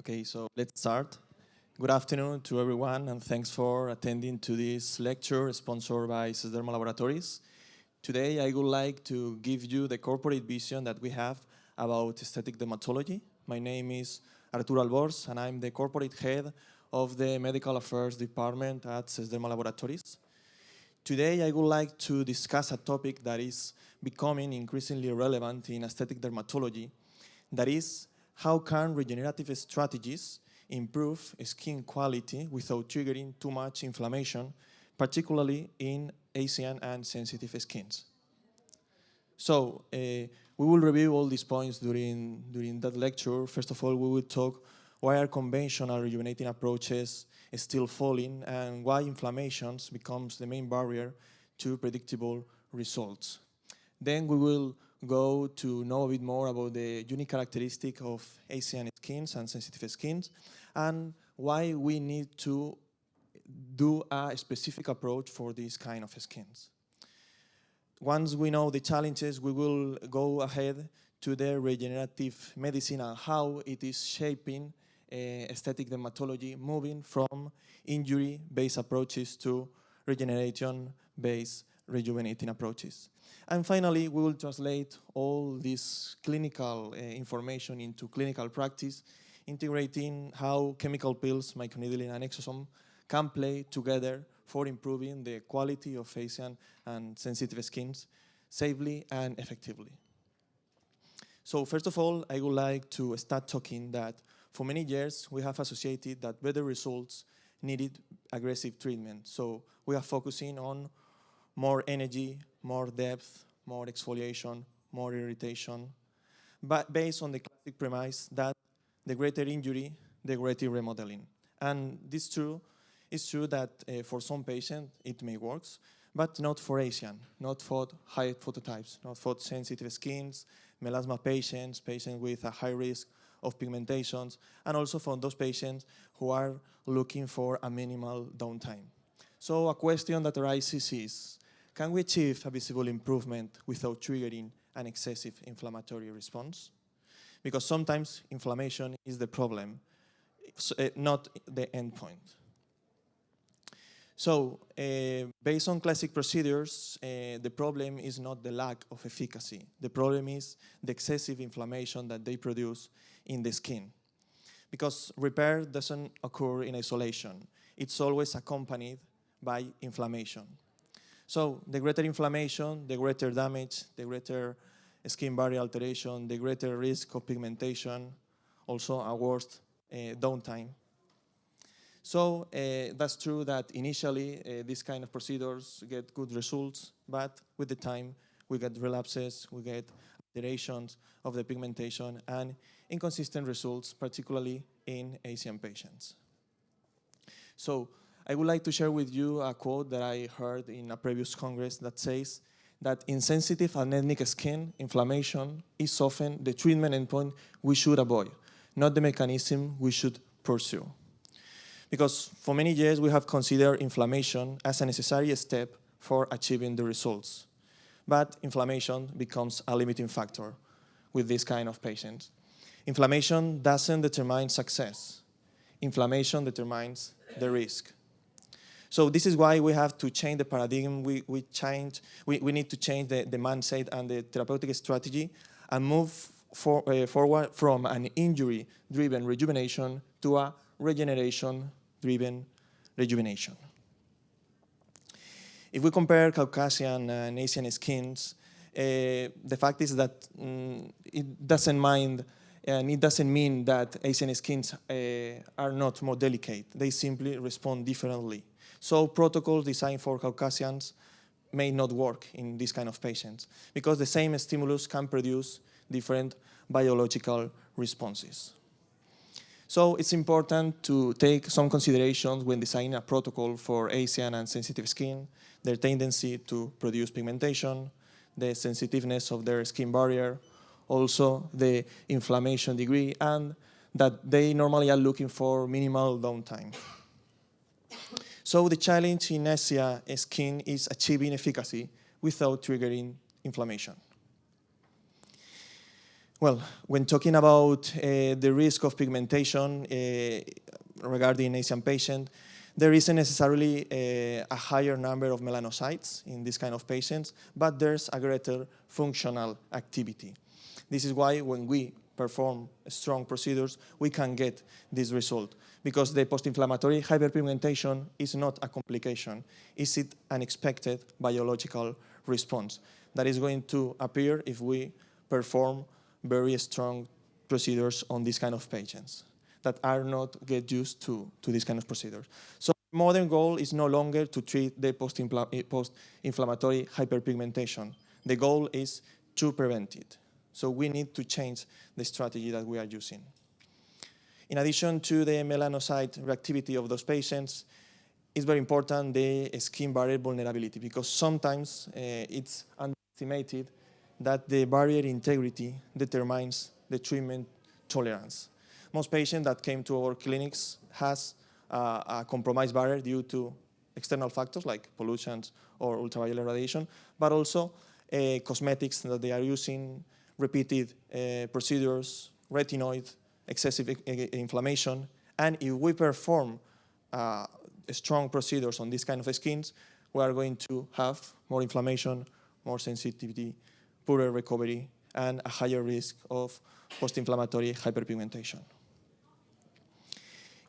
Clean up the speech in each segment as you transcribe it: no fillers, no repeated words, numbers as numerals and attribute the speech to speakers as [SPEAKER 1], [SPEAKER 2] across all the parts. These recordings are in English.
[SPEAKER 1] Okay, so let's start. Good afternoon to everyone, and thanks for attending to this lecture sponsored by SESDERMA Laboratories. Today, I would like to give you the corporate vision that we have about aesthetic dermatology. My name is Arturo Albors, and I'm the corporate head of the Medical Affairs Department at SESDERMA Laboratories. Today, I would like to discuss a topic that is becoming increasingly relevant in aesthetic dermatology. That is, how can regenerative strategies improve skin quality without triggering too much inflammation, particularly in Asian and sensitive skins? So, we will review all these points during that lecture. First of all, we will talk why are conventional rejuvenating approaches still falling and why inflammation becomes the main barrier to predictable results. Then we will go to know a bit more about the unique characteristic of Asian skins and sensitive skins and why we need to do a specific approach for these kind of skins. Once we know the challenges, we will go ahead to the regenerative medicine and how it is shaping aesthetic dermatology, moving from injury-based approaches to regeneration-based rejuvenating approaches. And finally, we will translate all this clinical information into clinical practice, integrating how chemical peels, microneedling, and exosome can play together for improving the quality of Asian and sensitive skins safely and effectively. So first of all, I would like to start talking that for many years, we have associated that better results needed aggressive treatment. So we are focusing on more energy, more depth, more exfoliation, more irritation, but based on the classic premise that the greater injury, the greater remodeling. And this it's true that for some patients it may work, but not for Asian, not for high phototypes, not for sensitive skins, melasma patients, patients with a high risk of pigmentations, and also for those patients who are looking for a minimal downtime. So a question that arises is, can we achieve a visible improvement without triggering an excessive inflammatory response? Because sometimes inflammation is the problem, not the endpoint. So, based on classic procedures, the problem is not the lack of efficacy. The problem is the excessive inflammation that they produce in the skin. Because repair doesn't occur in isolation. It's always accompanied by inflammation. So, the greater inflammation, the greater damage, the greater skin barrier alteration, the greater risk of pigmentation, also a worse downtime. So that's true that initially these kind of procedures get good results, but with the time we get relapses, we get alterations of the pigmentation and inconsistent results, particularly in Asian patients. So I would like to share with you a quote that I heard in a previous congress that says that in sensitive and ethnic skin, inflammation is often the treatment endpoint we should avoid, not the mechanism we should pursue. Because for many years we have considered inflammation as a necessary step for achieving the results. But inflammation becomes a limiting factor with this kind of patients. Inflammation doesn't determine success. Inflammation determines the risk. So this is why we have to change the paradigm. We need to change the mindset and the therapeutic strategy and move forward from an injury-driven rejuvenation to a regeneration-driven rejuvenation. If we compare Caucasian and Asian skins, the fact is that it doesn't mean that Asian skins are not more delicate. They simply respond differently. So protocols designed for Caucasians may not work in this kind of patients because the same stimulus can produce different biological responses. So it's important to take some considerations when designing a protocol for Asian and sensitive skin, their tendency to produce pigmentation, the sensitiveness of their skin barrier, also the inflammation degree, and that they normally are looking for minimal downtime. So the challenge in Asia skin is achieving efficacy without triggering inflammation. Well, when talking about the risk of pigmentation regarding Asian patient, there isn't necessarily a higher number of melanocytes in this kind of patients, but there's a greater functional activity. This is why when we perform strong procedures, we can get this result, because the post-inflammatory hyperpigmentation is not a complication. It's an expected biological response that is going to appear if we perform very strong procedures on these kind of patients that are not get used to these kind of procedures. So modern goal is no longer to treat the post-inflammatory hyperpigmentation. The goal is to prevent it. So we need to change the strategy that we are using. In addition to the melanocyte reactivity of those patients, it's very important the skin barrier vulnerability, because sometimes it's underestimated that the barrier integrity determines the treatment tolerance. Most patients that came to our clinics has a compromised barrier due to external factors like pollution or ultraviolet radiation, but also cosmetics that they are using, repeated procedures, retinoid, excessive inflammation. And if we perform strong procedures on these kind of skins, we are going to have more inflammation, more sensitivity, poorer recovery, and a higher risk of post-inflammatory hyperpigmentation.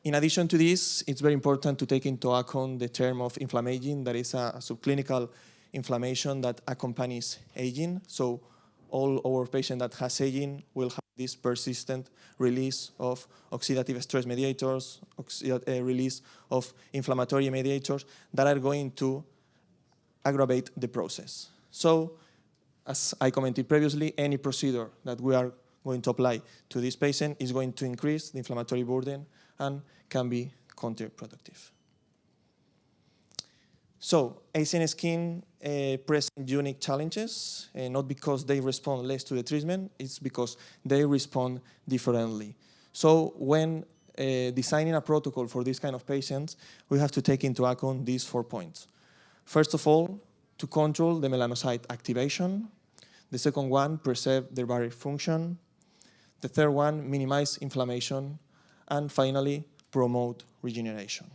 [SPEAKER 1] In addition to this, it's very important to take into account the term of inflammaging. That is a subclinical inflammation that accompanies aging. So all our patients that has aging will have this persistent release of oxidative stress mediators, release of inflammatory mediators that are going to aggravate the process. So, as I commented previously, any procedure that we are going to apply to this patient is going to increase the inflammatory burden and can be counterproductive. So, Asian skin present unique challenges, not because they respond less to the treatment, it's because they respond differently. So, when designing a protocol for this kind of patients, we have to take into account these 4 points. First of all, to control the melanocyte activation. The second one, preserve their barrier function. The third one, minimize inflammation. And finally, promote regeneration.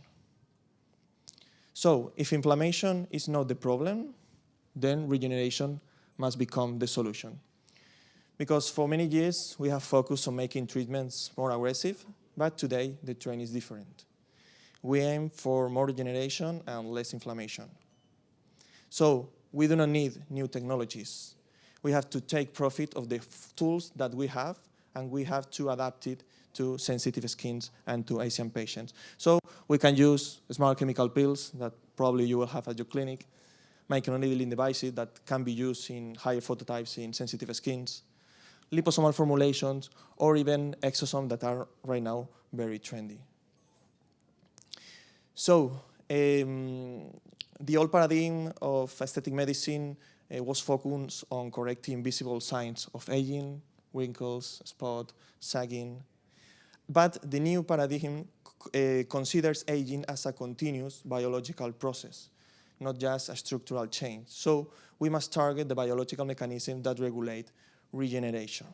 [SPEAKER 1] So, if inflammation is not the problem, then regeneration must become the solution. Because for many years, we have focused on making treatments more aggressive, but today the trend is different. We aim for more regeneration and less inflammation. So, we do not need new technologies. We have to take profit of the tools that we have, and we have to adapt it to sensitive skins and to Asian patients. So we can use smart chemical pills that probably you will have at your clinic, microneedling devices that can be used in higher phototypes in sensitive skins, liposomal formulations, or even exosomes that are right now very trendy. So the old paradigm of aesthetic medicine was focused on correcting visible signs of aging, wrinkles, spot, sagging. But the new paradigm considers aging as a continuous biological process, not just a structural change. So we must target the biological mechanism that regulate regeneration.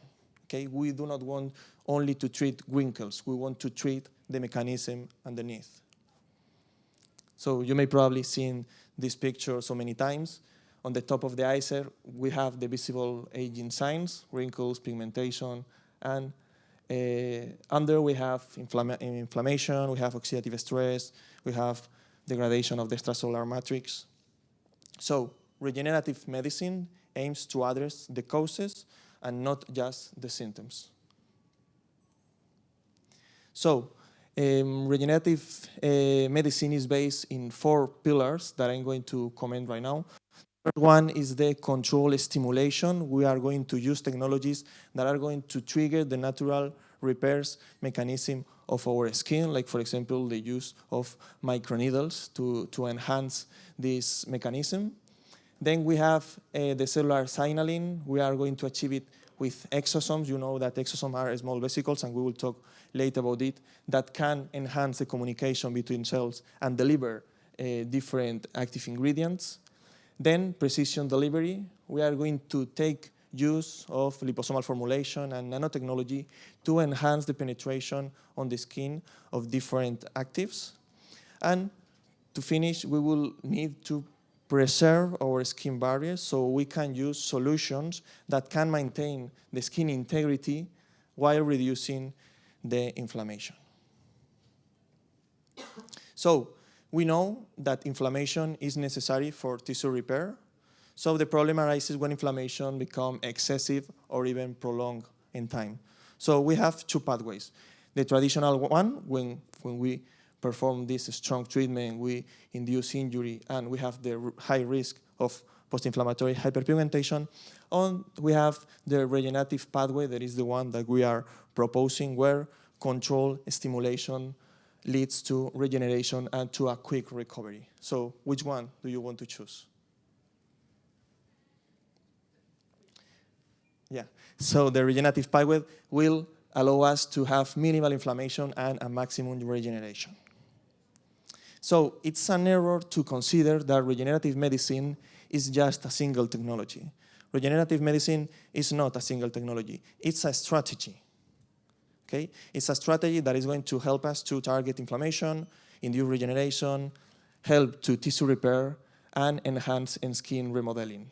[SPEAKER 1] Okay? We do not want only to treat wrinkles. We want to treat the mechanism underneath. So you may probably seen this picture so many times. On the top of the iceberg, we have the visible aging signs, wrinkles, pigmentation, and under we have inflammation, we have oxidative stress, we have degradation of the extracellular matrix. So regenerative medicine aims to address the causes and not just the symptoms. So regenerative medicine is based in 4 pillars that I'm going to comment right now. The first one is the control stimulation. We are going to use technologies that are going to trigger the natural repairs mechanism of our skin, like for example the use of microneedles to enhance this mechanism. Then we have the cellular signaling. We are going to achieve it with exosomes. You know that exosomes are small vesicles, and we will talk later about it, that can enhance the communication between cells and deliver different active ingredients. Then precision delivery. We are going to take use of liposomal formulation and nanotechnology to enhance the penetration on the skin of different actives. And to finish, we will need to preserve our skin barriers so we can use solutions that can maintain the skin integrity while reducing the inflammation. So we know that inflammation is necessary for tissue repair. So the problem arises when inflammation becomes excessive or even prolonged in time. So we have two pathways. The traditional one, when we perform this strong treatment, we induce injury and we have the high risk of post-inflammatory hyperpigmentation. And we have the regenerative pathway, that is the one that we are proposing, where controlled stimulation leads to regeneration and to a quick recovery. So which one do you want to choose? Yeah, so the regenerative pathway will allow us to have minimal inflammation and a maximum regeneration. So it's an error to consider that regenerative medicine is just a single technology. Regenerative medicine is not a single technology. It's a strategy. Okay? It's a strategy that is going to help us to target inflammation, induce regeneration, help to tissue repair, and enhance skin remodeling.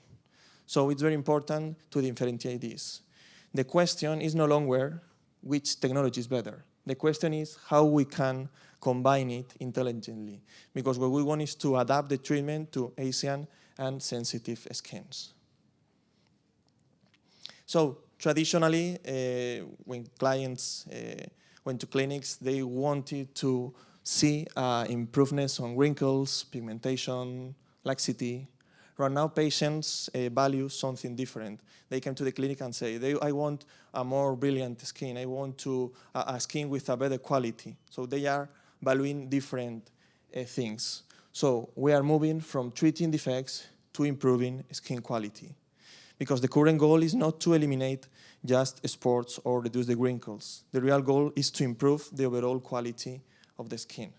[SPEAKER 1] So it's very important to differentiate this. The question is no longer which technology is better. The question is how we can combine it intelligently, because what we want is to adapt the treatment to Asian and sensitive skins. So traditionally, when clients went to clinics, they wanted to see improvements on wrinkles, pigmentation, laxity. Right now, patients value something different. They come to the clinic and say, I want a more brilliant skin. I want a skin with a better quality. So they are valuing different things. So we are moving from treating defects to improving skin quality. Because the current goal is not to eliminate just spots or reduce the wrinkles. The real goal is to improve the overall quality of the skin.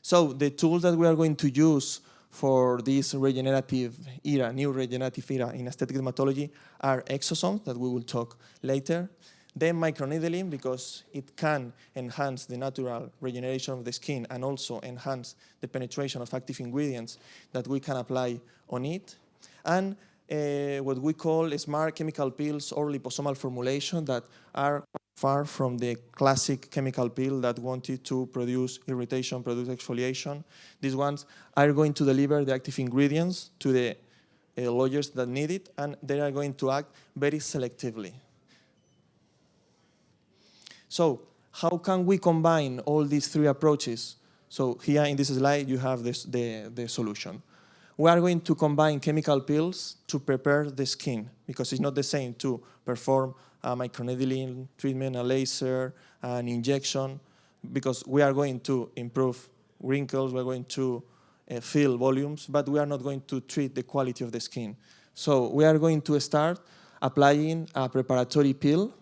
[SPEAKER 1] So the tools that we are going to use for this regenerative era, new regenerative era in aesthetic dermatology are exosomes that we will talk later. Then microneedling, because it can enhance the natural regeneration of the skin and also enhance the penetration of active ingredients that we can apply on it. And what we call smart chemical peels or liposomal formulation that are far from the classic chemical peel that wanted to produce irritation, produce exfoliation. These ones are going to deliver the active ingredients to the layers that need it, and they are going to act very selectively. So how can we combine all these three approaches? So here in this slide, you have the solution. We are going to combine chemical peels to prepare the skin, because it's not the same to perform a microneedling treatment, a laser, an injection, because we are going to improve wrinkles, we're going to fill volumes, but we are not going to treat the quality of the skin. So we are going to start applying a preparatory peel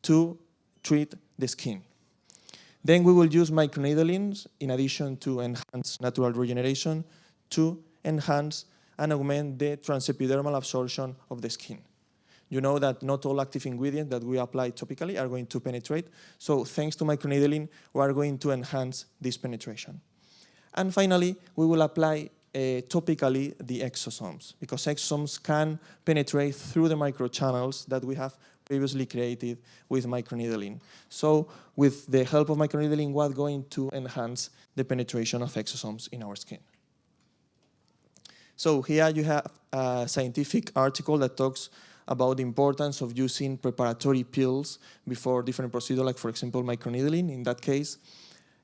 [SPEAKER 1] to treat the skin. Then we will use microneedlings in addition to enhance natural regeneration to enhance and augment the transepidermal absorption of the skin. You know that not all active ingredients that we apply topically are going to penetrate. So thanks to microneedling, we are going to enhance this penetration. And finally, we will apply topically the exosomes, because exosomes can penetrate through the microchannels that we have previously created with microneedling. So with the help of microneedling, we are going to enhance the penetration of exosomes in our skin. So here you have a scientific article that talks about the importance of using preparatory peels before different procedures, like for example microneedling. In that case,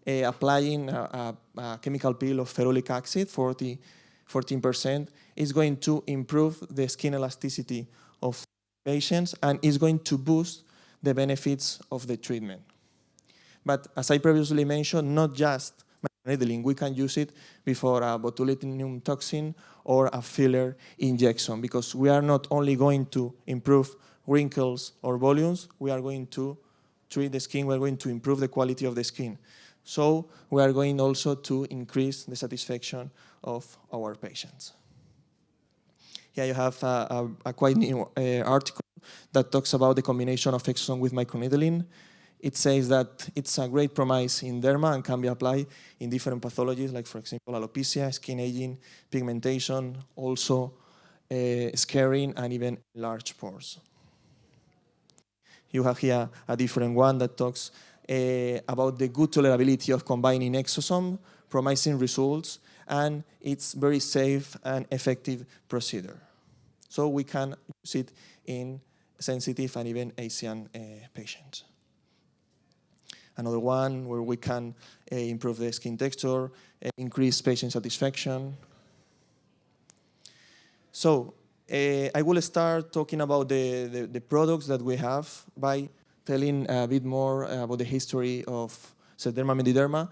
[SPEAKER 1] applying a chemical peel of ferulic acid, 14%, is going to improve the skin elasticity of patients and is going to boost the benefits of the treatment. But as I previously mentioned, not just microneedling, we can use it before a botulinum toxin or a filler injection, because we are not only going to improve wrinkles or volumes, we are going to treat the skin, we are going to improve the quality of the skin. So we are going also to increase the satisfaction of our patients. Here you have a quite new article that talks about the combination of exosome with microneedling. It says that it's a great promise in derma and can be applied in different pathologies, like, for example, alopecia, skin aging, pigmentation, also scarring, and even large pores. You have here a different one that talks about the good tolerability of combining exosome, promising results, and it's very safe and effective procedure. So we can use it in sensitive and even Asian patients. Another one where we can improve the skin texture, increase patient satisfaction. So I will start talking about the products that we have by telling a bit more about the history of SESDERMA Mediderma.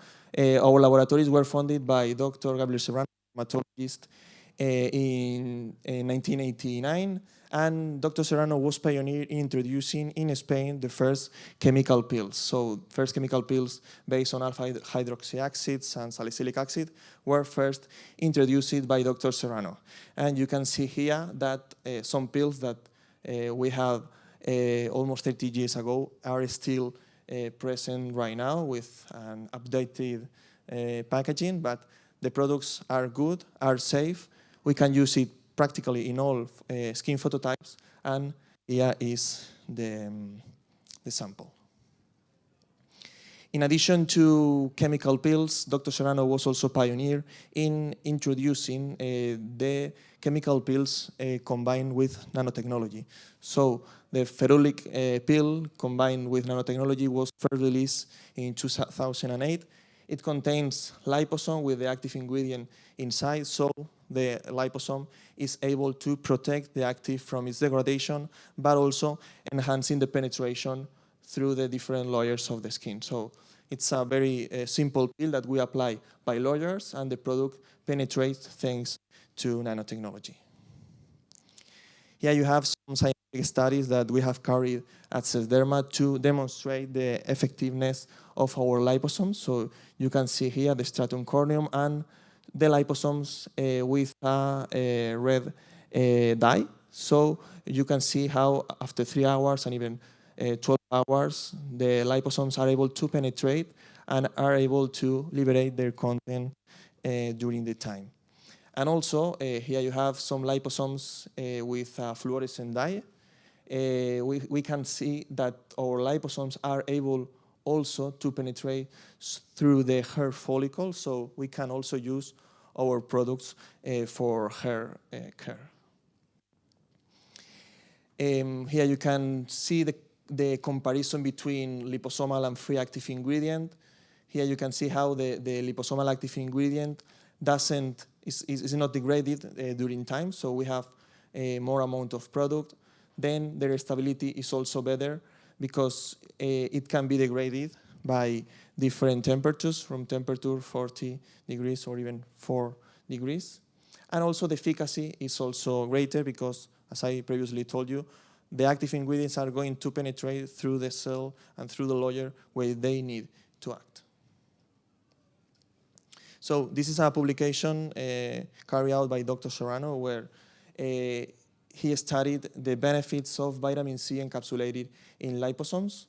[SPEAKER 1] Our laboratories were founded by Dr. Gabriel Serrano, dermatologist, in 1989, and Dr. Serrano was pioneer in introducing in Spain the first chemical pills. So first chemical pills based on alpha hydroxy acids and salicylic acid were first introduced by Dr. Serrano. And you can see here that some pills that we have almost 30 years ago are still present right now with an updated packaging, but the products are good, are safe. We can use it practically in all skin phototypes, and here is the sample. In addition to chemical pills, Dr. Serrano was also pioneer in introducing the chemical pills combined with nanotechnology. So the ferulic pill combined with nanotechnology was first released in 2008. It contains liposome with the active ingredient inside, so the liposome is able to protect the active from its degradation, but also enhancing the penetration through the different layers of the skin. So it's a very simple pill that we apply by layers, and the product penetrates thanks to nanotechnology. Here you have some scientific studies that we have carried at SESDERMA to demonstrate the effectiveness of our liposomes. So you can see here the stratum corneum and the liposomes with a red dye. So you can see how after 3 hours and even 12 hours, the liposomes are able to penetrate and are able to liberate their content during the time. And also, here you have some liposomes with fluorescent dye. We can see that our liposomes are able also to penetrate through the hair follicle, so we can also use our products for hair care. Here you can see the comparison between liposomal and free active ingredient. Here you can see how the liposomal active ingredient is not degraded during time, so we have a more amount of product. Then their stability is also better because it can be degraded by different temperatures, from temperature 40 degrees or even 4 degrees. And also the efficacy is also greater because, as I previously told you, the active ingredients are going to penetrate through the cell and through the layer where they need to act. So this is a publication carried out by Dr. Serrano where he studied the benefits of vitamin C encapsulated in liposomes.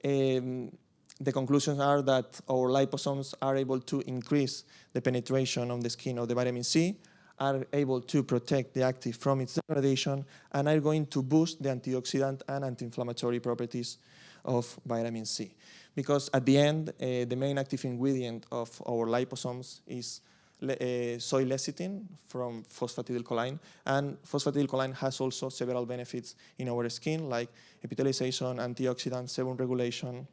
[SPEAKER 1] The conclusions are that our liposomes are able to increase the penetration on the skin of the vitamin C, are able to protect the active from its degradation, and are going to boost the antioxidant and anti-inflammatory properties of vitamin C. Because at the end, the main active ingredient of our liposomes is soy lecithin from phosphatidylcholine, and phosphatidylcholine has also several benefits in our skin, like epithelialization, antioxidant, sebum regulation.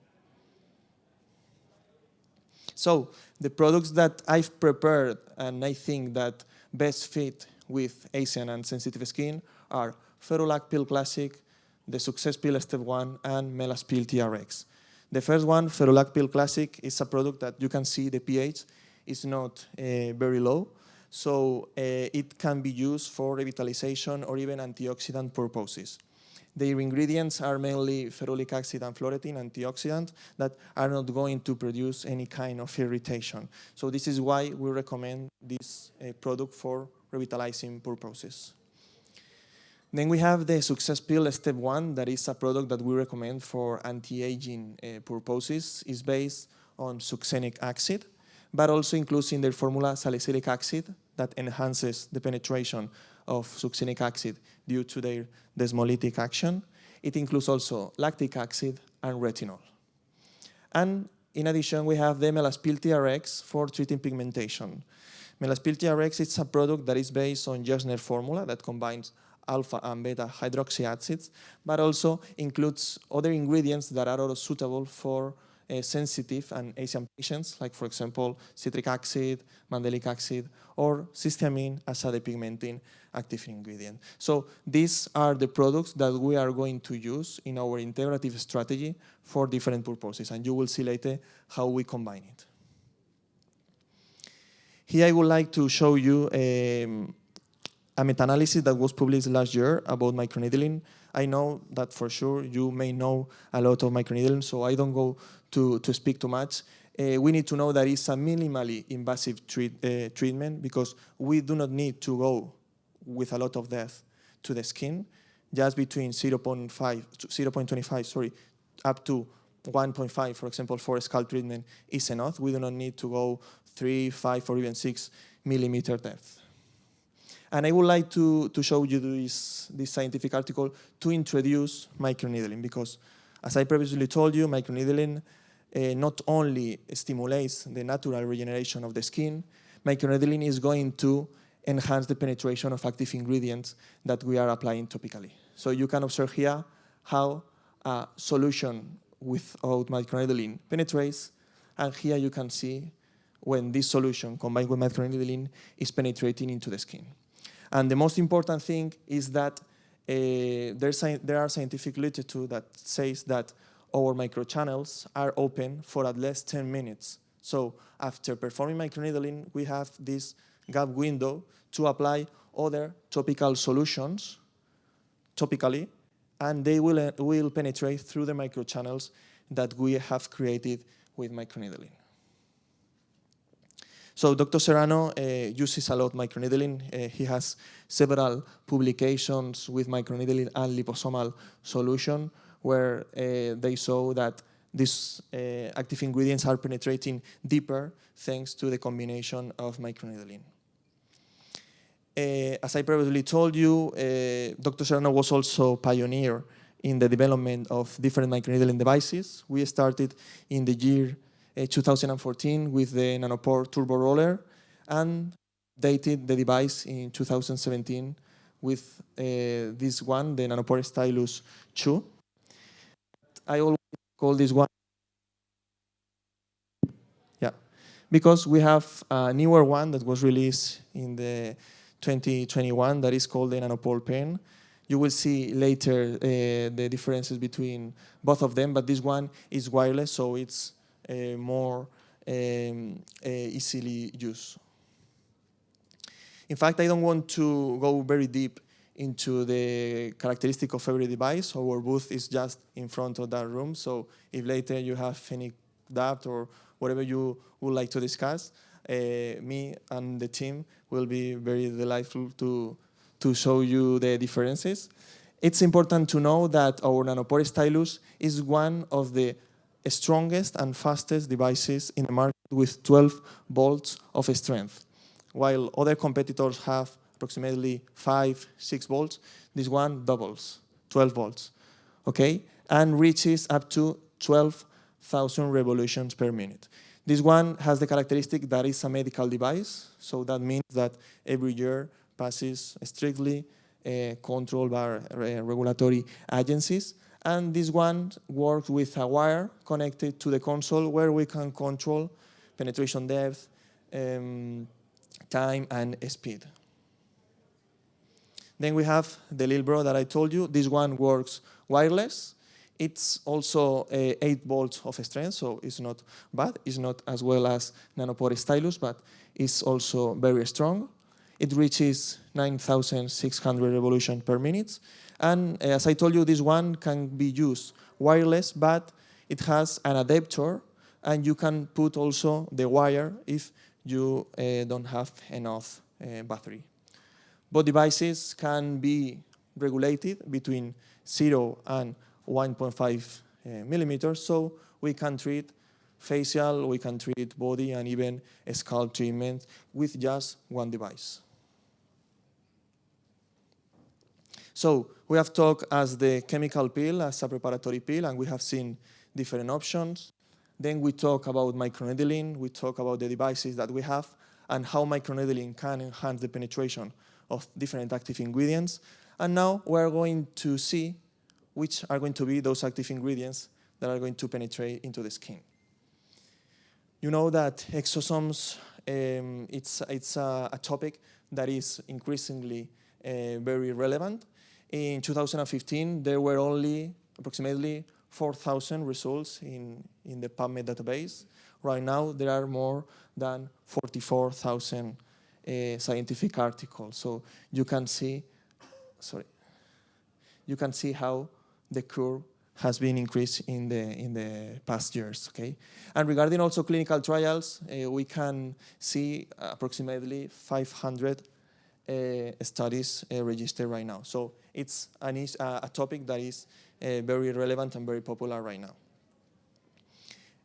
[SPEAKER 1] So the products that I've prepared and I think that best fit with Asian and sensitive skin are Ferulac Pill Classic, the Success Pill Step 1, and Melas Pill TRX. The first one, Ferulac Pill Classic, is a product that you can see the pH is not very low, so it can be used for revitalization or even antioxidant purposes. Their ingredients are mainly ferulic acid and fluoretin, antioxidants, that are not going to produce any kind of irritation. So this is why we recommend this product for revitalizing purposes. Then we have the Success Pill Step 1, that is a product that we recommend for anti-aging purposes. It's based on succinic acid, but also includes in their formula salicylic acid that enhances the penetration of succinic acid due to their desmolytic action. It includes also lactic acid and retinol. And in addition, we have the Melaspil TRX for treating pigmentation. Melaspil TRX is a product that is based on Gerstner formula that combines alpha and beta hydroxy acids, but also includes other ingredients that are also suitable for sensitive and Asian patients, like, for example, citric acid, mandelic acid, or cysteamine as a depigmenting active ingredient. So these are the products that we are going to use in our integrative strategy for different purposes, and you will see later how we combine it. Here I would like to show you a meta-analysis that was published last year about microneedling. I know that for sure you may know a lot of microneedling, so I don't go to speak too much. We need to know that it's a minimally invasive treatment because we do not need to go with a lot of depth to the skin. Just between 0.25 up to 1.5, for example, for scalp treatment is enough. We do not need to go 3, 5, or even 6 millimeter depth. And I would like to show you this scientific article to introduce microneedling because, as I previously told you, microneedling not only stimulates the natural regeneration of the skin, microneedling is going to enhance the penetration of active ingredients that we are applying topically. So you can observe here how a solution without microneedling penetrates, and here you can see when this solution combined with microneedling is penetrating into the skin. And the most important thing is that there are scientific literature that says that our microchannels are open for at least 10 minutes. So after performing microneedling, we have this gap window to apply other topical solutions topically, and they will penetrate through the microchannels that we have created with microneedling. So Dr. Serrano uses a lot microneedling. He has several publications with microneedling and liposomal solution where they show that these active ingredients are penetrating deeper thanks to the combination of microneedling. As I previously told you, Dr. Serrano was also pioneer in the development of different microneedling devices. We started in the year 2014 with the nanopore turbo roller and dated the device in 2017 with this one, the nanopore stylus 2. I always call this one, because we have a newer one that was released in the 2021 that is called the nanopore pen. You will see later the differences between both of them, but this one is wireless, so it's more easily used. In fact, I don't want to go very deep into the characteristic of every device. Our booth is just in front of that room, so if later you have any doubt or whatever you would like to discuss, me and the team will be very delightful to show you the differences. It's important to know that our nanopore stylus is one of the strongest and fastest devices in the market with 12 volts of strength. While other competitors have approximately 5, 6 volts, this one doubles, 12 volts, okay? And reaches up to 12,000 revolutions per minute. This one has the characteristic that it's a medical device, so that means that every year passes strictly controlled by regulatory agencies. And this one works with a wire connected to the console where we can control penetration depth, time, and speed. Then we have the little bro that I told you. This one works wireless. It's also 8 volts of strength, so it's not bad. It's not as well as nanopore stylus, but it's also very strong. It reaches 9,600 revolutions per minute. And as I told you, this one can be used wireless, but it has an adapter, and you can put also the wire if you don't have enough battery. Both devices can be regulated between 0 and 1.5 millimeters, so we can treat facial, we can treat body, and even scalp treatment with just one device. So we have talked as the chemical peel, as a preparatory peel, and we have seen different options. Then we talk about microneedling, we talk about the devices that we have, and how microneedling can enhance the penetration of different active ingredients. And now we're going to see which are going to be those active ingredients that are going to penetrate into the skin. You know that exosomes, it's a topic that is increasingly very relevant. In 2015, there were only approximately 4,000 results in the PubMed database. Right now, there are more than 44,000 scientific articles. So you can see, how the curve has been increased in the past years, okay? And regarding also clinical trials, we can see approximately 500 studies registered right now. So it's a topic that is very relevant and very popular right now.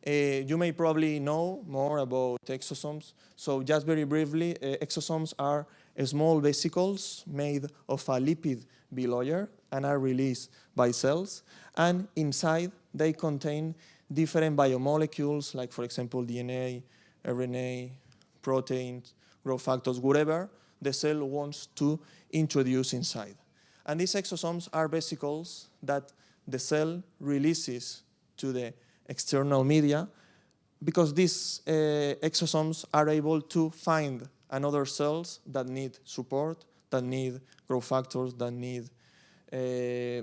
[SPEAKER 1] You may probably know more about exosomes. So just very briefly, exosomes are small vesicles made of a lipid bilayer and are released by cells. And inside, they contain different biomolecules, like, for example, DNA, RNA, proteins, growth factors, whatever the cell wants to introduce inside. And these exosomes are vesicles that the cell releases to the external media, because these exosomes are able to find another cells that need support, that need growth factors, that need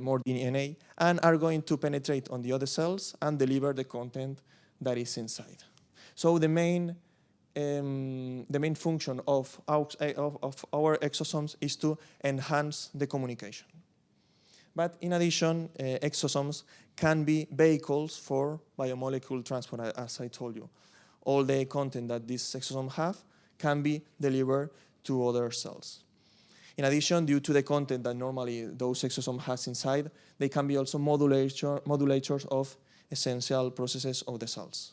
[SPEAKER 1] more DNA, and are going to penetrate on the other cells and deliver the content that is inside. So the main function of our exosomes is to enhance the communication. But in addition, exosomes can be vehicles for biomolecule transport, as I told you. All the content that these exosomes have can be delivered to other cells. In addition, due to the content that normally those exosomes has inside, they can be also modulators of essential processes of the cells.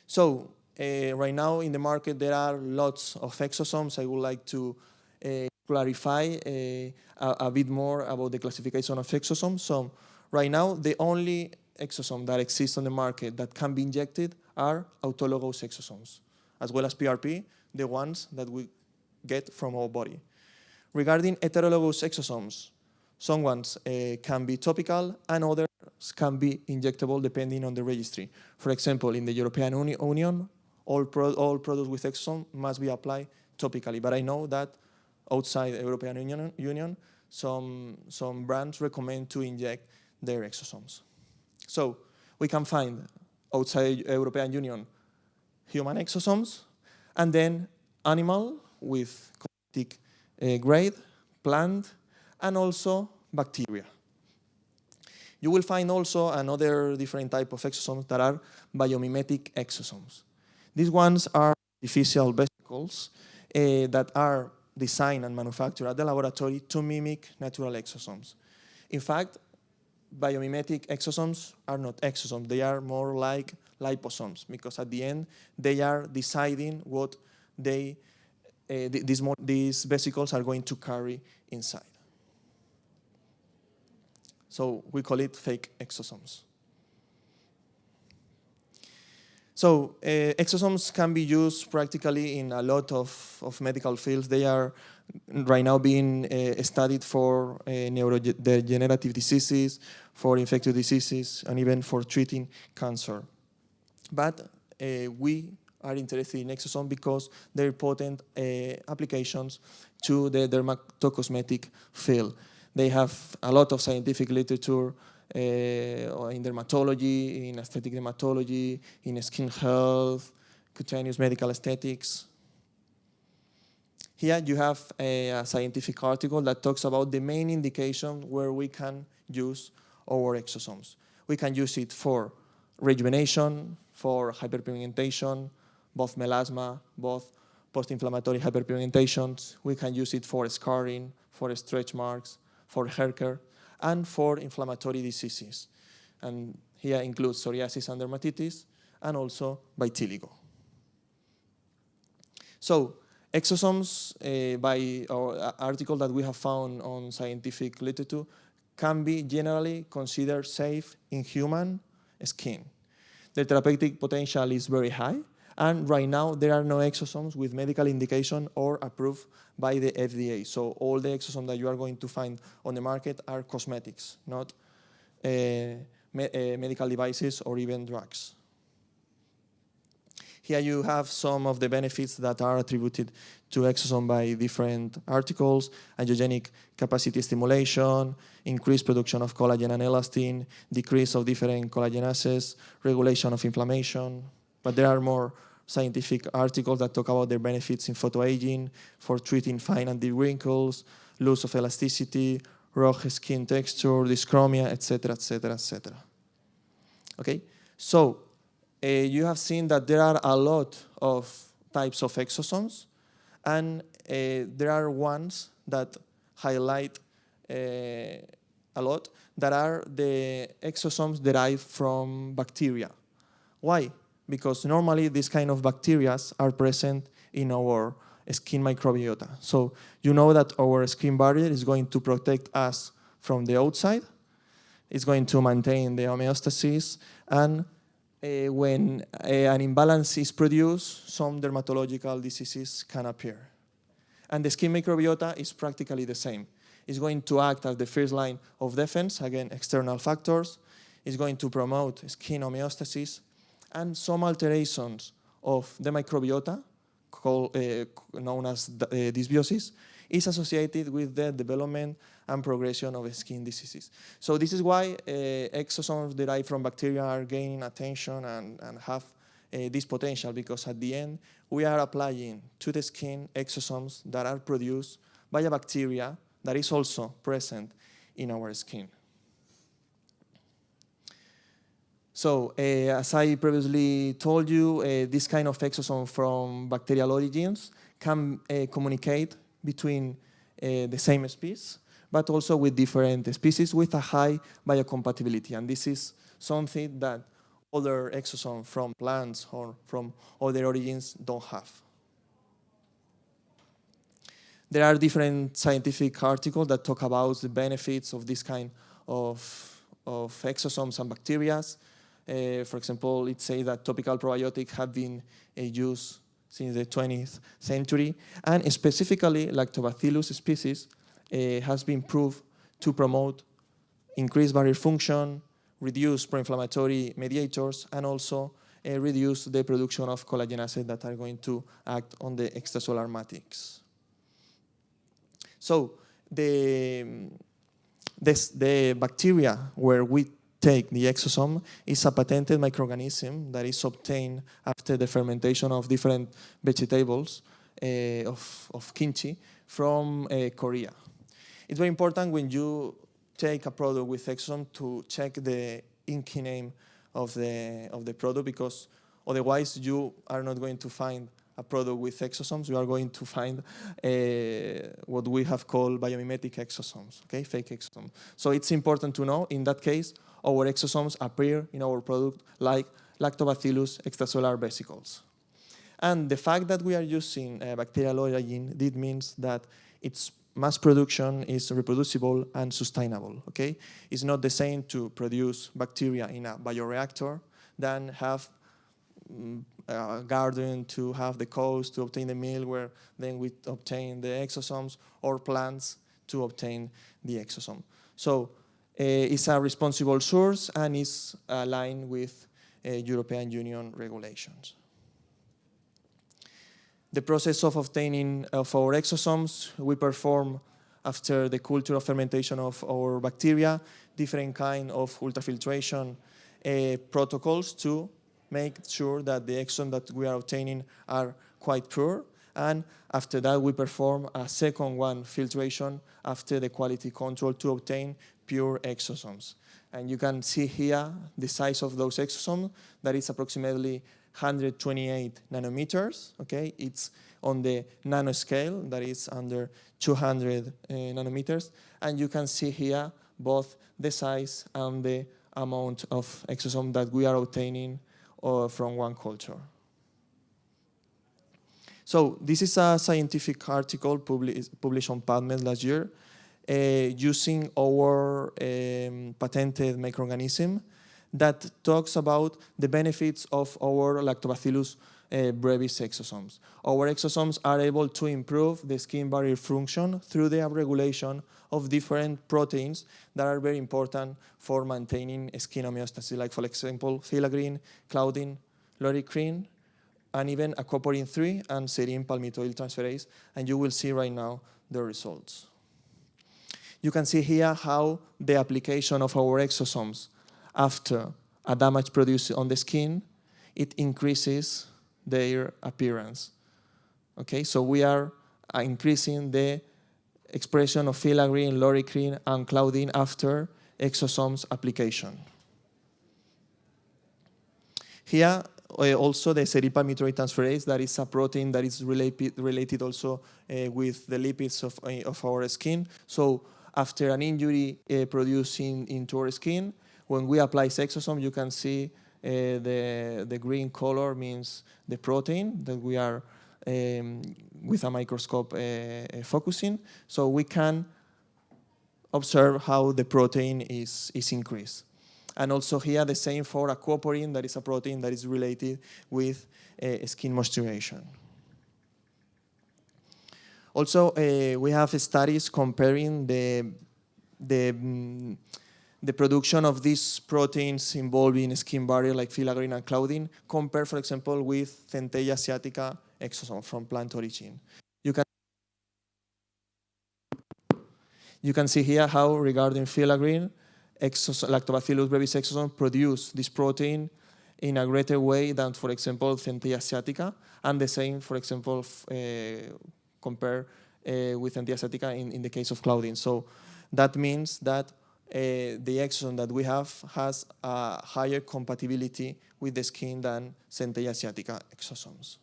[SPEAKER 1] So right now in the market there are lots of exosomes. I would like to clarify a bit more about the classification of exosomes. So right now the only exosome that exists on the market that can be injected are autologous exosomes, as well as PRP, the ones that we get from our body. Regarding heterologous exosomes, some ones can be topical and others can be injectable depending on the registry. For example, in the European Union, all products with exosome must be applied topically. But I know that outside the European Union, some brands recommend to inject their exosomes. So we can find outside the European Union human exosomes, and then animal with cosmetic grade, plant, and also bacteria. You will find also another different type of exosomes that are biomimetic exosomes. These ones are artificial vesicles that are designed and manufactured at the laboratory to mimic natural exosomes. In fact, biomimetic exosomes are not exosomes. They are more like liposomes, because at the end, they are deciding what these vesicles are going to carry inside. So we call it fake exosomes. So exosomes can be used practically in a lot of medical fields. They are right now being studied for neurodegenerative diseases, for infectious diseases, and even for treating cancer. But we are interested in exosomes because they're potent applications to the dermatocosmetic field. They have a lot of scientific literature in dermatology, in aesthetic dermatology, in skin health, cutaneous medical aesthetics. Here you have a scientific article that talks about the main indication where we can use our exosomes. We can use it for rejuvenation, for hyperpigmentation, both melasma, both post-inflammatory hyperpigmentations. We can use it for scarring, for stretch marks, for hair care, and for inflammatory diseases. And here includes psoriasis and dermatitis, and also vitiligo. So exosomes, by our article that we have found on scientific literature, can be generally considered safe in human skin. The therapeutic potential is very high, and right now there are no exosomes with medical indication or approved by the FDA. So all the exosomes that you are going to find on the market are cosmetics, not medical devices or even drugs. Here you have some of the benefits that are attributed to exosome by different articles: angiogenic capacity stimulation, increased production of collagen and elastin, decrease of different collagenases, regulation of inflammation. But there are more scientific articles that talk about their benefits in photoaging, for treating fine and deep wrinkles, loss of elasticity, raw skin texture, dyschromia, etc., etc., etc. Okay, so you have seen that there are a lot of types of exosomes, and there are ones that highlight a lot, that are the exosomes derived from bacteria. Why? Because normally these kind of bacteria are present in our skin microbiota. So you know that our skin barrier is going to protect us from the outside. It's going to maintain the homeostasis, and when an imbalance is produced, some dermatological diseases can appear. And the skin microbiota is practically the same. It's going to act as the first line of defense against external factors. It's going to promote skin homeostasis, and some alterations of the microbiota, known as dysbiosis, is associated with the development and progression of skin diseases. So this is why exosomes derived from bacteria are gaining attention and have this potential, because at the end we are applying to the skin exosomes that are produced by a bacteria that is also present in our skin. So as I previously told you, this kind of exosome from bacterial origins can communicate between the same species, but also with different species with a high biocompatibility. And this is something that other exosomes from plants or from other origins don't have. There are different scientific articles that talk about the benefits of this kind of exosomes and bacteria. For example, it says that topical probiotics have been used since the 20th century, and specifically Lactobacillus species has been proved to promote increased barrier function, reduce pro-inflammatory mediators, and also reduce the production of collagenases that are going to act on the extracellular matrix. So the bacteria where we take the exosome is a patented microorganism that is obtained after the fermentation of different vegetables of kimchi from Korea. It's very important when you take a product with exosome to check the INCI name of the product, because otherwise you are not going to find a product with exosomes. You are going to find what we have called biomimetic exosomes, okay, fake exosomes. So it's important to know, in that case, our exosomes appear in our product like Lactobacillus extracellular vesicles. And the fact that we are using bacterial origin, this means that its mass production is reproducible and sustainable, okay? It's not the same to produce bacteria in a bioreactor than have a garden to have the coast to obtain the meal, where then we obtain the exosomes, or plants to obtain the exosome. So it's a responsible source and is aligned with European Union regulations. The process of obtaining of our exosomes, we perform after the culture of fermentation of our bacteria, different kind of ultrafiltration protocols to make sure that the exosomes that we are obtaining are quite pure. And after that, we perform a second one filtration after the quality control to obtain pure exosomes. And you can see here the size of those exosomes. That is approximately 128 nanometers. Okay, it's on the nanoscale, that is under 200 nanometers. And you can see here both the size and the amount of exosome that we are obtaining from one culture. So this is a scientific article published on PubMed last year using our patented microorganism that talks about the benefits of our Lactobacillus brevis exosomes. Our exosomes are able to improve the skin barrier function through the upregulation of different proteins that are very important for maintaining skin homeostasis, like for example, filaggrin, claudin, loricrin, and even aquaporin 3 and serine palmitoyl transferase, and you will see right now the results. You can see here how the application of our exosomes after a damage produced on the skin, it increases their appearance. Okay, so we are increasing the expression of filaggrin, loricrin, and claudin after exosomes application. Here, also the serine palmitoyl transferase, that is a protein that is related also with the lipids of our skin. So after an injury produced into our skin, when we apply exosome, you can see the green color means the protein that we are with a microscope focusing. So we can observe how the protein is increased. And also here the same for aquaporin, that is a protein that is related with skin moisturization. Also, we have studies comparing the production of these proteins involving skin barrier like filaggrin and claudin, compared, for example, with Centella asiatica exosome from plant origin. You can see here how, regarding filaggrin, Lactobacillus brevis exosome produce this protein in a greater way than, for example, Centella asiatica, and the same, for example, compare with Centella asiatica in the case of claudin. So that means that the exosome that we have has a higher compatibility with the skin than Centella asiatica exosomes.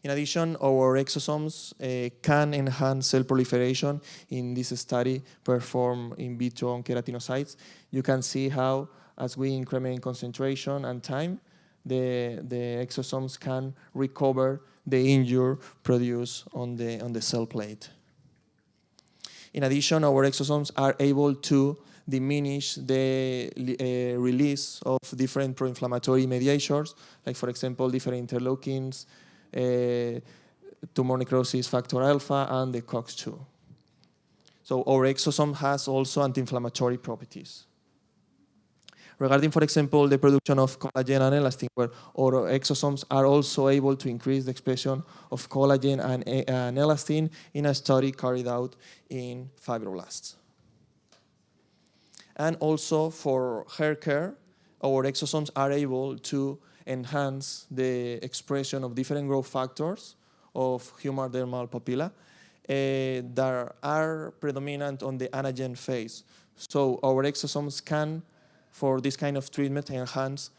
[SPEAKER 1] In addition, our exosomes can enhance cell proliferation. In this study performed in vitro on keratinocytes, you can see how, as we increment concentration and time, the exosomes can recover the injury produced on the cell plate. In addition, our exosomes are able to diminish the release of different pro-inflammatory mediators, like, for example, different interleukins, tumor necrosis factor alpha, and the COX-2. So our exosome has also anti-inflammatory properties. Regarding, for example, the production of collagen and elastin, where our exosomes are also able to increase the expression of collagen and elastin in a study carried out in fibroblasts. And also for hair care, our exosomes are able to enhance the expression of different growth factors of human dermal papilla that are predominant on the anagen phase. So our exosomes can, for this kind of treatment, enhance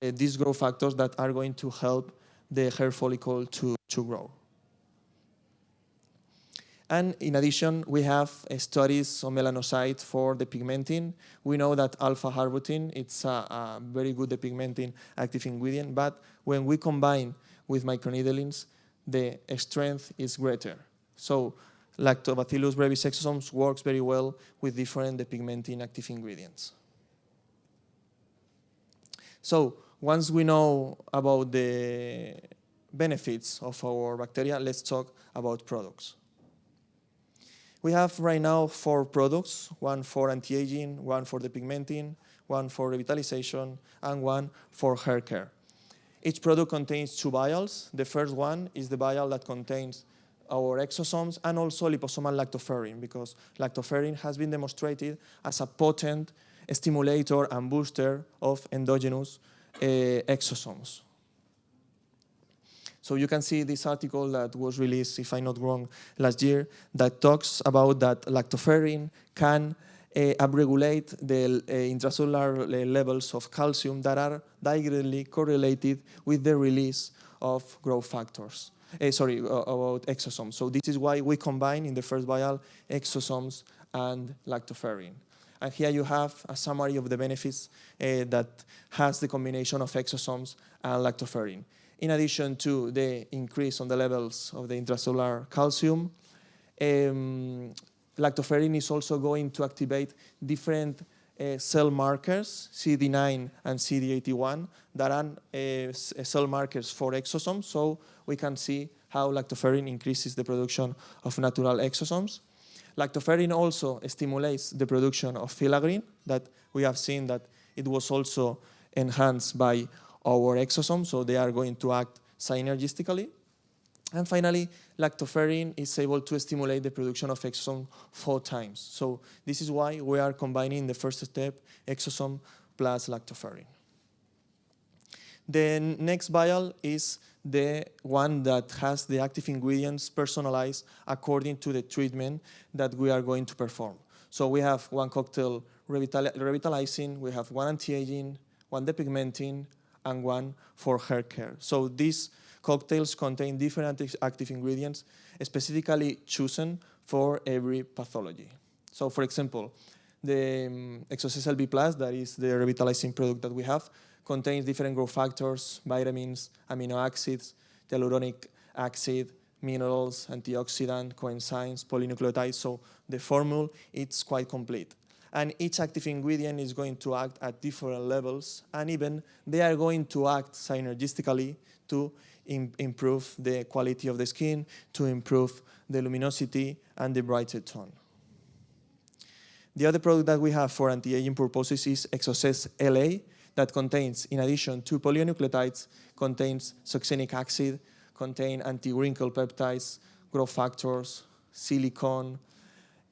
[SPEAKER 1] these growth factors that are going to help the hair follicle to grow. And in addition, we have studies on melanocytes for depigmenting. We know that alpha-arbutin, it's a very good depigmenting active ingredient, but when we combine with microneedlings, the strength is greater. So Lactobacillus brevis exosomes works very well with different depigmenting active ingredients. So once we know about the benefits of our bacteria, let's talk about products. We have right now 4 products, one for anti-aging, one for depigmenting, one for revitalization, and one for hair care. Each product contains 2 vials. The first one is the vial that contains our exosomes and also liposomal lactoferrin, because lactoferrin has been demonstrated as a potent stimulator and booster of endogenous exosomes. So you can see this article that was released, if I'm not wrong, last year, that talks about that lactoferrin can upregulate the intracellular levels of calcium that are directly correlated with the release of growth factors. about exosomes. So this is why we combine in the first vial exosomes and lactoferrin. And here you have a summary of the benefits that has the combination of exosomes and lactoferrin. In addition to the increase on the levels of the intracellular calcium, lactoferrin is also going to activate different cell markers, CD9 and CD81, that are cell markers for exosomes. So we can see how lactoferrin increases the production of natural exosomes. Lactoferrin also stimulates the production of filaggrin, that we have seen that it was also enhanced by our exosomes, so they are going to act synergistically. And finally, lactoferrin is able to stimulate the production of exosome 4 times. So this is why we are combining the first step, exosome plus lactoferrin. The next vial is the one that has the active ingredients personalized according to the treatment that we are going to perform. So we have one cocktail revitalizing, we have one anti-aging, one depigmenting, and one for hair care. So these cocktails contain different active ingredients specifically chosen for every pathology. So for example, the Exocess LB+, that is the revitalizing product that we have, contains different growth factors, vitamins, amino acids, hyaluronic acid, minerals, antioxidant, coenzymes, polynucleotides. So the formula is quite complete. And each active ingredient is going to act at different levels, and even they are going to act synergistically to improve the quality of the skin, to improve the luminosity and the brighter tone. The other product that we have for anti-aging purposes is Exocess LA, that contains, in addition to polynucleotides, contains succinic acid, contain anti-wrinkle peptides, growth factors, silicone,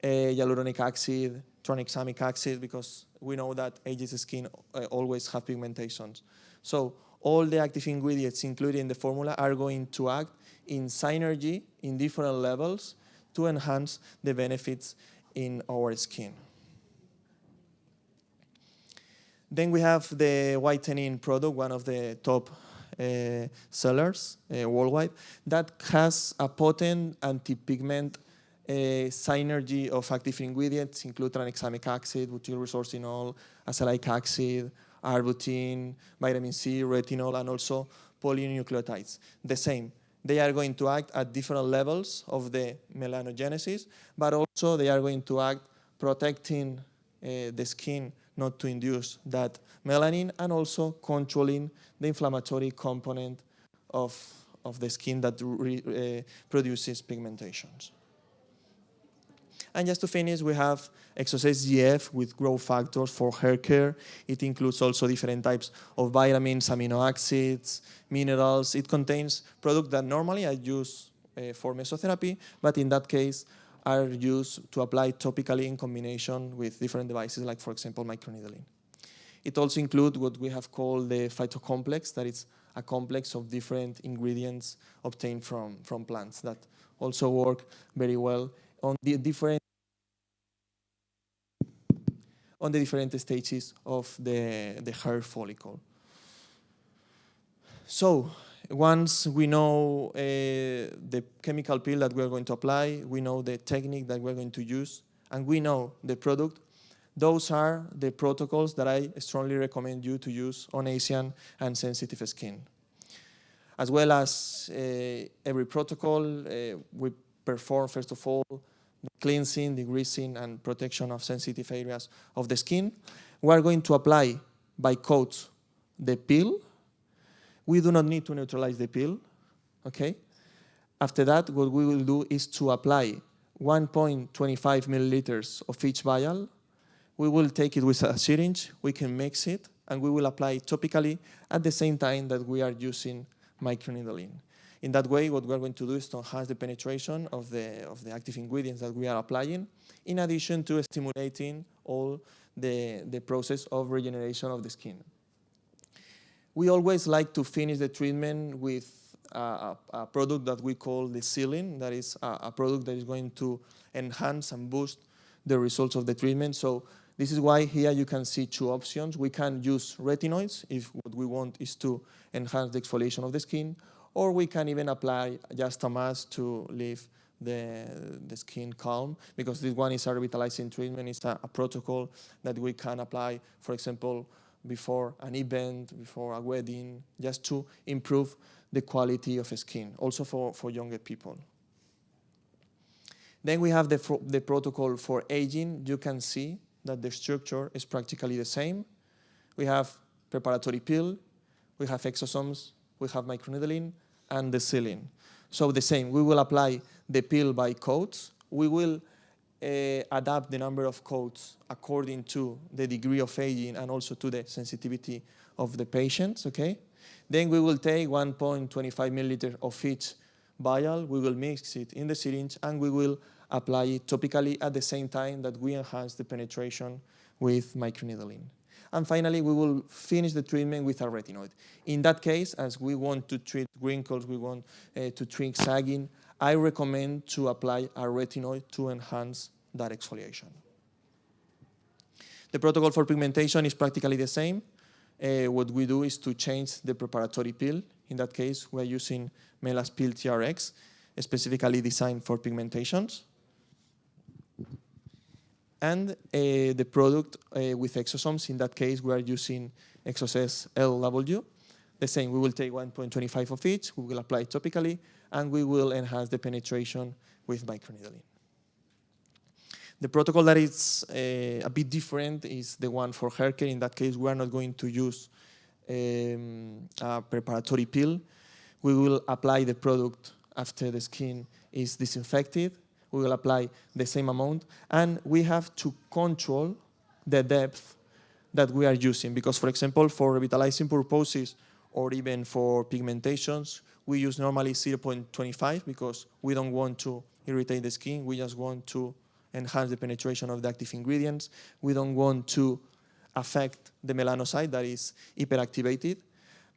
[SPEAKER 1] hyaluronic acid, tranexamic acid, because we know that ages skin always have pigmentations. So all the active ingredients included in the formula are going to act in synergy in different levels to enhance the benefits in our skin. Then we have the whitening product, one of the top sellers worldwide, that has a potent anti-pigment synergy of active ingredients, include tranexamic acid, butyl resorcinol, azelaic acid, arbutin, vitamin C, retinol, and also polynucleotides. The same. They are going to act at different levels of the melanogenesis, but also they are going to act protecting the skin not to induce that melanin, and also controlling the inflammatory component of the skin that produces pigmentations. And just to finish, we have Exocess GF with growth factors for hair care. It includes also different types of vitamins, amino acids, minerals. It contains products that normally are used for mesotherapy, but in that case are used to apply topically in combination with different devices, like, for example, microneedling. It also includes what we have called the phytocomplex, that is a complex of different ingredients obtained from plants that also work very well on the different stages of the hair follicle. So once we know the chemical peel that we are going to apply, we know the technique that we're going to use, and we know the product, those are the protocols that I strongly recommend you to use on Asian and sensitive skin. As well as every protocol, we perform, first of all, the cleansing, degreasing, and protection of sensitive areas of the skin. We are going to apply by coats the peel. We do not need to neutralize the peel, okay? After that, what we will do is to apply 1.25 milliliters of each vial. We will take it with a syringe, we can mix it, and we will apply it topically at the same time that we are using microneedling. In that way, what we are going to do is to enhance the penetration of the active ingredients that we are applying, in addition to stimulating all the process of regeneration of the skin. We always like to finish the treatment with a product that we call the sealing. That is a product that is going to enhance and boost the results of the treatment. So this is why here you can see 2 options. We can use retinoids if what we want is to enhance the exfoliation of the skin, or we can even apply just a mask to leave the skin calm, because this one is a revitalizing treatment. It's a protocol that we can apply, for example, before an event, before a wedding, just to improve the quality of skin, also for younger people. Then we have the protocol for aging. You can see that the structure is practically the same. We have preparatory pill, we have exosomes, we have microneedling, and the sealing. So the same, we will apply the pill by coats. We will adapt the number of coats according to the degree of aging and also to the sensitivity of the patients, okay? Then we will take 1.25 milliliter of each vial, we will mix it in the syringe, and we will apply it topically at the same time that we enhance the penetration with microneedling. And finally, we will finish the treatment with a retinoid. In that case, as we want to treat wrinkles, we want to treat sagging, I recommend to apply a retinoid to enhance that exfoliation. The protocol for pigmentation is practically the same. What we do is to change the preparatory pill. In that case, we're using Melas Pill TRX, specifically designed for pigmentations. And the product with exosomes, in that case, we are using Exocess LW. The same, we will take 1.25 of each, we will apply it topically, and we will enhance the penetration with microneedling. The protocol that is a bit different is the one for hair care. In that case, we are not going to use a preparatory pill. We will apply the product after the skin is disinfected. We will apply the same amount, and we have to control the depth that we are using, because, for example, for revitalizing purposes or even for pigmentations, we use normally 0.25 because we don't want to irritate the skin. We just want to enhance the penetration of the active ingredients. We don't want to affect the melanocyte that is hyperactivated.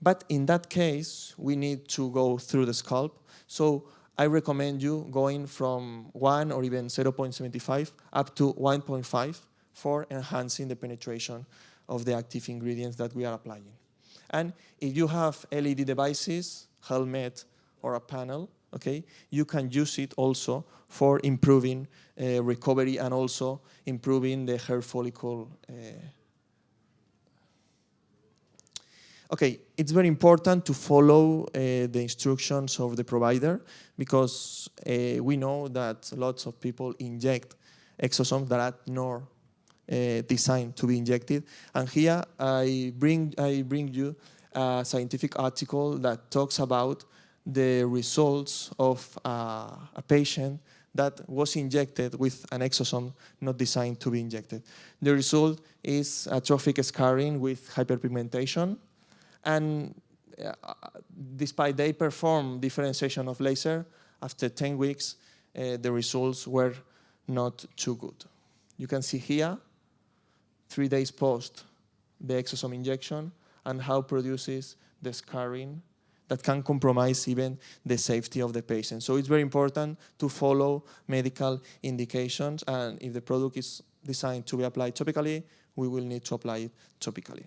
[SPEAKER 1] But in that case, we need to go through the scalp. So I recommend you going from 1 or even 0.75 up to 1.5 for enhancing the penetration of the active ingredients that we are applying. And if you have LED devices, helmet, or a panel, okay, you can use it also for improving recovery and also improving the hair follicle. Okay, it's very important to follow the instructions of the provider, because we know that lots of people inject exosomes that are not designed to be injected. And here I bring you a scientific article that talks about the results of a patient that was injected with an exosome not designed to be injected. The result is atrophic scarring with hyperpigmentation. And despite they perform differentiation of laser, after 10 weeks, the results were not too good. You can see here, 3 days post the exosome injection, and how produces the scarring that can compromise even the safety of the patient. So it's very important to follow medical indications, and if the product is designed to be applied topically, we will need to apply it topically.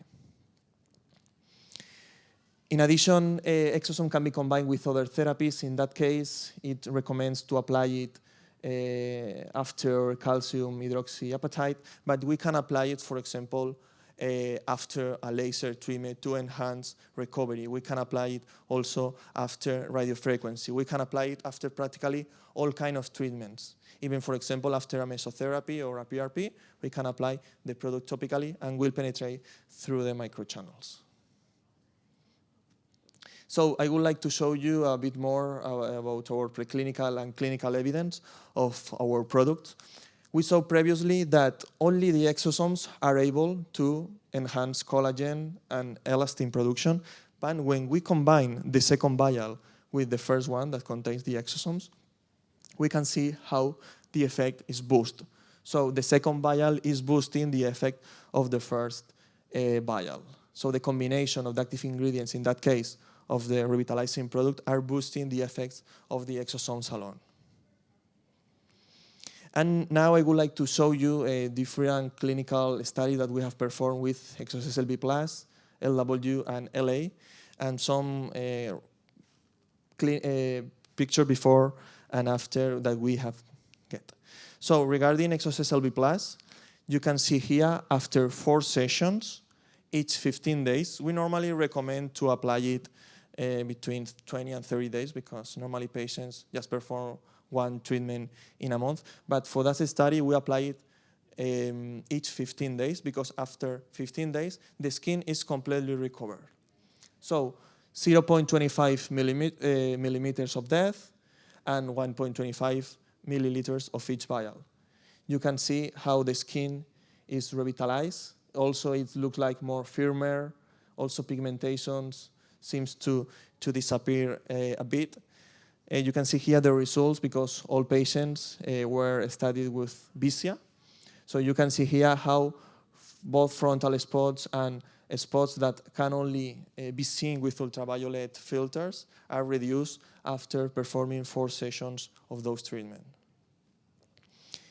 [SPEAKER 1] In addition, exosome can be combined with other therapies. In that case, it recommends to apply it after calcium hydroxyapatite, but we can apply it, for example, after a laser treatment to enhance recovery. We can apply it also after radiofrequency. We can apply it after practically all kinds of treatments. Even, for example, after a mesotherapy or a PRP, we can apply the product topically and will penetrate through the microchannels. So I would like to show you a bit more about our preclinical and clinical evidence of our product. We saw previously that only the exosomes are able to enhance collagen and elastin production, but when we combine the second vial with the first one that contains the exosomes, we can see how the effect is boosted. So the second vial is boosting the effect of the first vial. So the combination of the active ingredients, in that case, of the revitalizing product, are boosting the effects of the exosomes alone. And now I would like to show you a different clinical study that we have performed with Exocess LB+, LW, and LA, and some picture before and after that we have get. So regarding ExoSLB+, you can see here after 4 sessions, each 15 days. We normally recommend to apply it between 20 and 30 days because normally patients just perform 1 treatment in a month. But for that study, we apply it each 15 days because after 15 days, the skin is completely recovered. So 0.25 millimeters of depth and 1.25 milliliters of each vial. You can see how the skin is revitalized. Also, it looks like more firmer. Also, pigmentations seems to disappear a bit. You can see here the results because all patients were studied with VISIA. So you can see here how both frontal spots and spots that can only be seen with ultraviolet filters are reduced after performing 4 sessions of those treatments.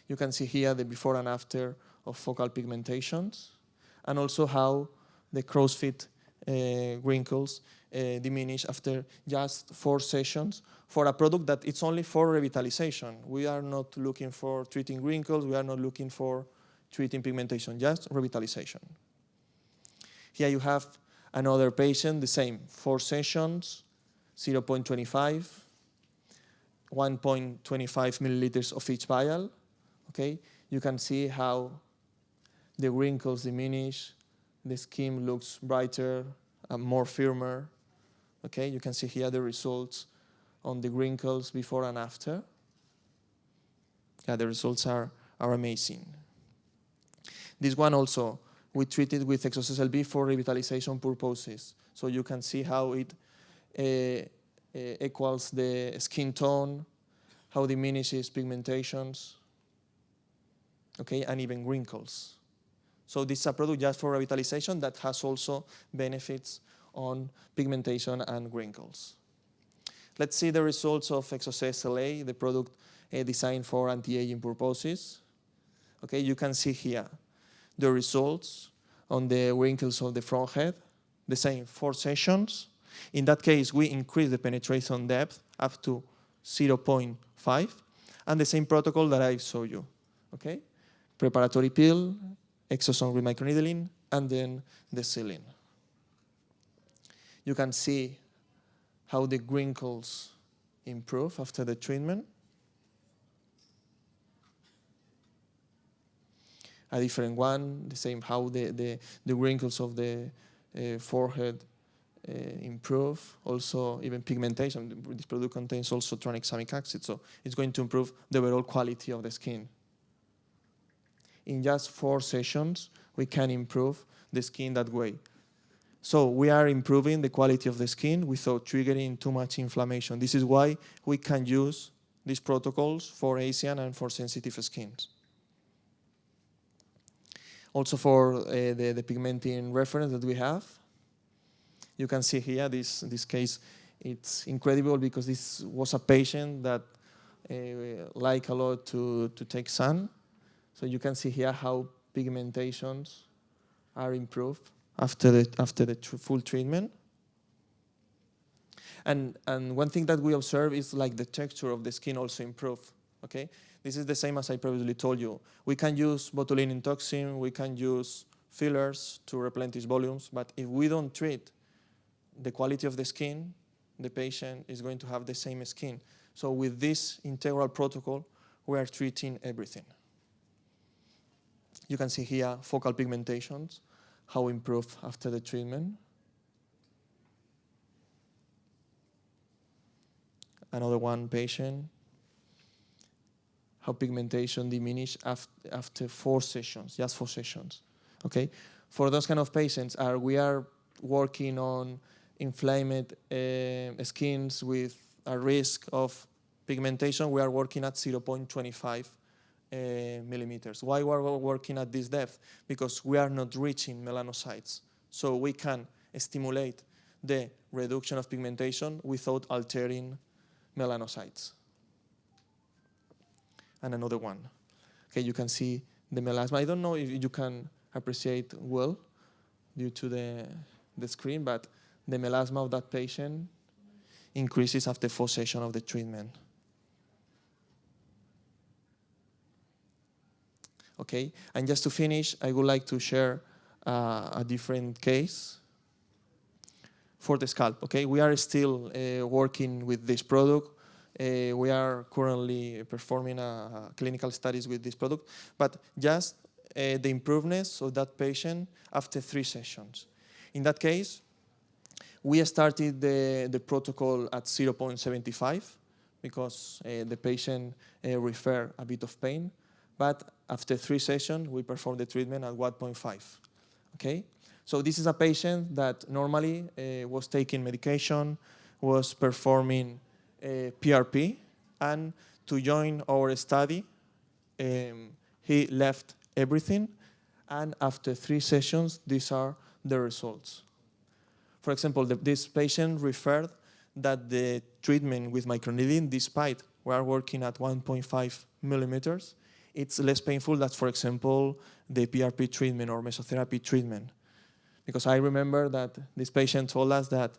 [SPEAKER 1] You can see here the before and after of focal pigmentations, and also how the crow's feet wrinkles diminish after just 4 sessions for a product that it's only for revitalization. We are not looking for treating wrinkles, we are not looking for treating pigmentation, just revitalization. Here you have another patient, the same, 4 sessions, 0.25, 1.25 milliliters of each vial. Okay, you can see how the wrinkles diminish, the skin looks brighter and more firmer. Okay, you can see here the results on the wrinkles before and after. Yeah, the results are amazing. This one also, we treated with ExoSLB for revitalization purposes. So you can see how it equals the skin tone, how it diminishes pigmentations, okay, and even wrinkles. So this is a product just for revitalization that has also benefits on pigmentation and wrinkles. Let's see the results of ExoSLA, the product designed for anti-aging purposes. Okay, you can see here the results on the wrinkles of the front head, the same 4 sessions. In that case, we increase the penetration depth up to 0.5, and the same protocol that I showed you. Okay, preparatory peel, exosome with microneedling, and then the sealing. You can see how the wrinkles improve after the treatment. A different one, the same how the wrinkles of the forehead improve. Also, even pigmentation. This product contains also tranexamic acid, so it's going to improve the overall quality of the skin. In just 4 sessions, we can improve the skin that way. So we are improving the quality of the skin without triggering too much inflammation. This is why we can use these protocols for Asian and for sensitive skins. Also for the pigmenting reference that we have, you can see here this case, it's incredible because this was a patient that liked a lot to take sun. So you can see here how pigmentations are improved after the full treatment. And one thing that we observe is like the texture of the skin also improve. Okay, this is the same as I previously told you. We can use botulinum toxin, we can use fillers to replenish volumes, but if we don't treat the quality of the skin, the patient is going to have the same skin. So with this integral protocol, we are treating everything. You can see here focal pigmentations, how improve after the treatment. Another one patient, how pigmentation diminished after 4 sessions, just 4 sessions. Okay, for those kind of patients, we are working on inflamed skins with a risk of pigmentation. We are working at 0.25 millimeters. Why we are working at this depth? Because we are not reaching melanocytes. So we can stimulate the reduction of pigmentation without altering melanocytes. And another one. Okay, you can see the melasma. I don't know if you can appreciate well due to the screen, but the melasma of that patient increases after 4 sessions of the treatment. Okay, and just to finish, I would like to share a different case for the scalp. Okay, we are still working with this product. We are currently performing clinical studies with this product, but just the improvements of that patient after 3 sessions. In that case, we started the protocol at 0.75 because the patient referred a bit of pain, but after 3 sessions, we performed the treatment at 1.5. Okay, so this is a patient that normally was taking medication, was performing PRP, and to join our study, he left everything, and after 3 sessions, these are the results. For example, this patient referred that the treatment with microneedling, despite we are working at 1.5 millimeters, it's less painful than, for example, the PRP treatment or mesotherapy treatment. Because I remember that this patient told us that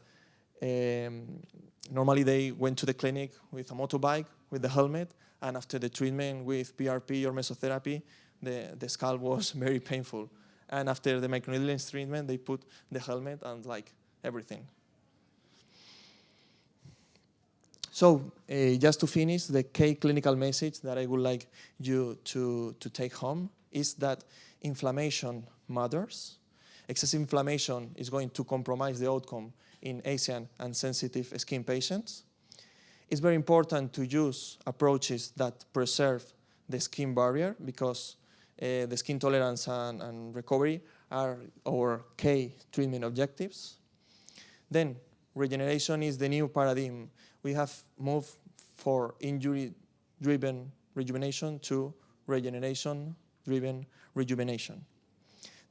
[SPEAKER 1] normally they went to the clinic with a motorbike, with the helmet, and after the treatment with PRP or mesotherapy, the scalp was very painful. And after the microneedling treatment, they put the helmet and like everything. So just to finish, the key clinical message that I would like you to take home is that inflammation matters. Excessive inflammation is going to compromise the outcome in Asian and sensitive skin patients. It's very important to use approaches that preserve the skin barrier because the skin tolerance and recovery are our key treatment objectives. Then regeneration is the new paradigm. We have moved for injury-driven rejuvenation to regeneration-driven rejuvenation.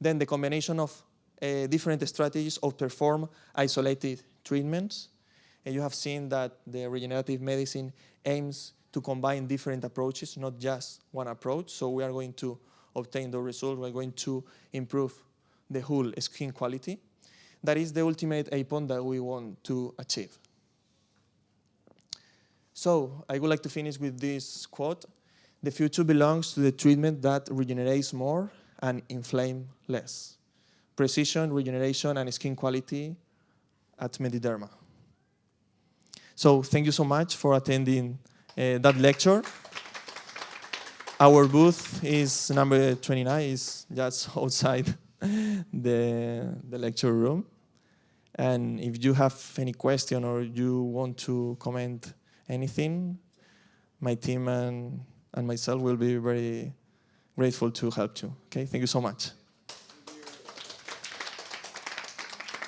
[SPEAKER 1] Then the combination of different strategies outperform isolated treatments. And you have seen that the regenerative medicine aims to combine different approaches, not just one approach. So we are going to obtain the result. We're going to improve the whole skin quality. That is the ultimate aim that we want to achieve. So I would like to finish with this quote. The future belongs to the treatment that regenerates more and inflames less. Precision, regeneration, and skin quality at Mediderma. So thank you so much for attending that lecture. Our booth is number 29, is just outside the lecture room. And if you have any question or you want to comment anything, my team and myself will be very grateful to help you. Okay, thank you so much.